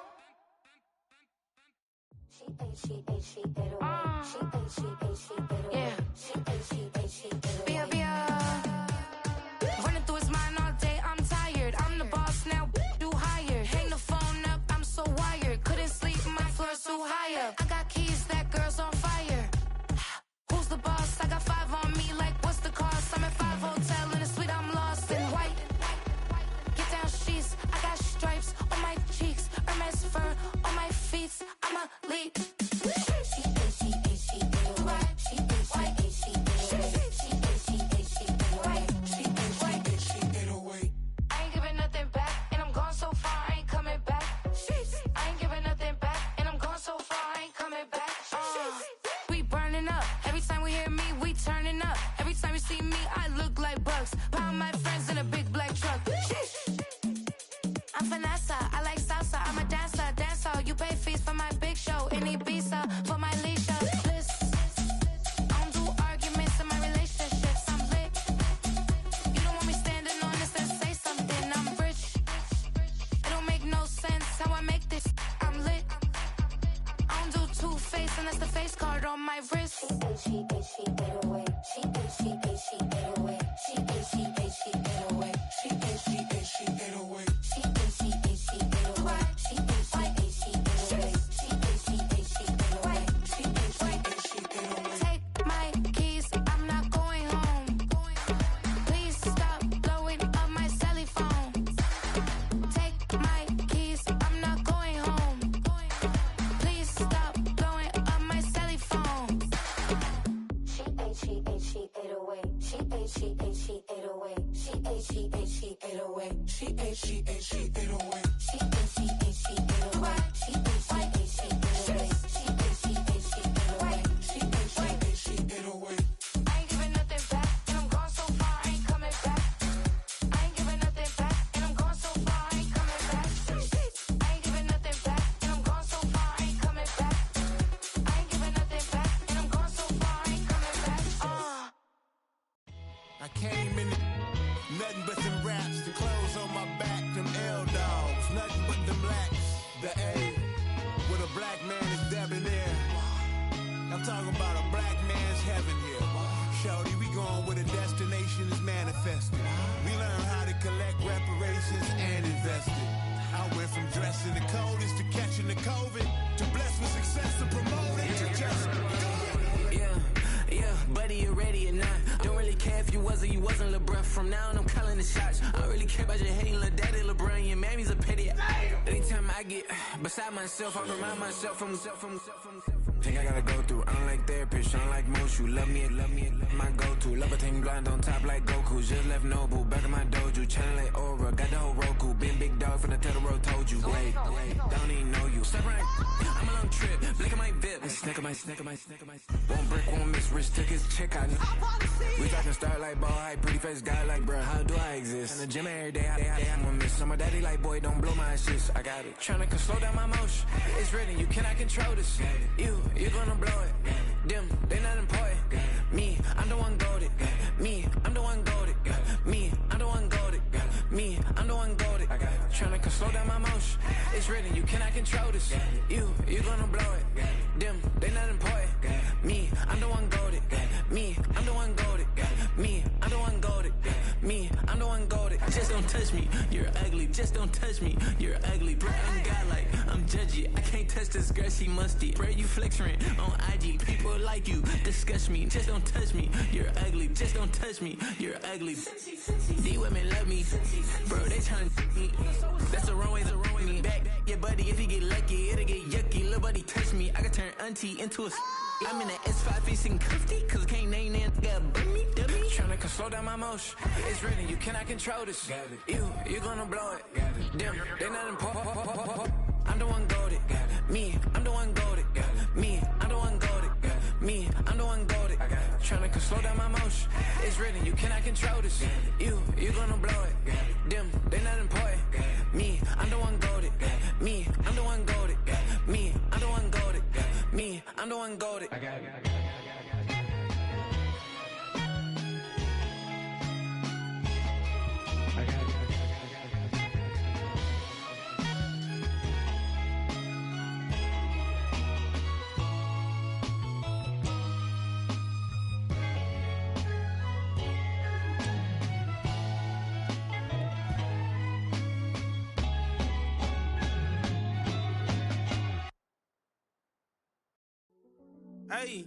Running through his mind all day, I'm tired. I'm the boss now, do higher. Hang the phone up, I'm so wired. Couldn't sleep, my floor's too high up. I got keys, that girl's on fire. Who's the boss? I got 5 on me, like what's the cost? I'm at 5 hotel in a suite, I'm lost in white. Get down sheets, I got stripes on my cheeks, Hermes fur on my feet. I'm a lead. I ain't giving nothing back, and I'm gone so far, I ain't coming back. I ain't giving nothing back, and I'm gone so far, I ain't coming back. We burning up. Every time we hear me, we turning up. Every time you see me, I look like bugs. Pound my friends in a big black truck. I'm Vanessa, I like salsa, I'm a dancer, dancer. You pay fees for my big show in Ibiza, for my leisure. Bliss. I don't do arguments in my relationships, I'm lit. You don't want me standing on this and say something, I'm rich. It don't make no sense how I make this, I'm lit. I don't do two-face unless the face card on my wrist. Take my keys, I'm not going home. Please stop blowing up my celly phone. Take my keys, I'm not going home. Please stop blowing up my celly phone. She ate away. She ate away. She ate away. She ate away. I ain't giving nothing back, and I'm gone so far, I ain't coming back. I ain't giving nothing back, and I'm gone so far, I ain't coming back. I ain't giving nothing back, and I'm gone so far, I ain't coming back. I ain't giving nothing back, and I'm gone so far, I ain't coming back. I came in nothing but them raps, the clothes on my back, them L dogs, nothing but them blacks, the A. care about your hating little daddy, LeBron, your mammy's a petty. Anytime I get beside myself, I remind myself from. Think I gotta go through. I don't like therapist, I don't like most. You love me, my go-to. Love a team blind on top like Goku. Just left Noble, back in my dojo. Channel like Aura, got the whole Roku. Been big dog from the Tether Road, told you. Wait, don't even know you. Step right, I'm a long trip. Blick at my VIP. Snack my. Won't break, won't miss. Rich took his check, I know. We talking start like ball hype. Pretty face guy like, bruh, how do I exist? In the gym every day, I'm gonna miss. So my daddy like, boy, don't blow my assist. I got it. Tryna slow down my motion. It's written, you cannot control this. You're gonna blow it. Them, they not important. Me, I'm the one goated. Me, I'm the one goated. Me, I'm the one goated. Me, I'm the one goated. Tryna slow down my motion. It's written, you cannot control this. You're gonna blow it. Them, they not important. Me, I'm the one goated. Me, I'm the one goated. Me, I'm the one goated. Me, I'm the one goated. Just don't touch me, you're ugly. Just don't touch me, you're ugly. Bro, I'm godlike, I'm judgy. I can't touch this girl, she musty. Bro, you flexing on IG. People like you disgust me. Just don't touch me, you're ugly. Just don't touch me, you're ugly. These women love me, bro. They tryna me. That's the wrong way, me back. Yeah, buddy, if he get lucky, it'll get yucky. Little buddy touch me, I could turn auntie into a. I'm in the S5 facing cuffy, cause I can't name that guy but me, dummy. Tryna slow down my motion. It's written, you cannot control this. You're gonna blow it. Them, they not important. I'm the one goated. Me, I'm the one goated. Me, I'm the one goated. Me, I'm the one goated. Tryna slow down my motion. It's written, you cannot control this. You're gonna blow it. Them, they not important. Me, I'm the one goated. Me, I'm the one goated. Me, I'm the one goated. Me, I'm the one goated. Hey,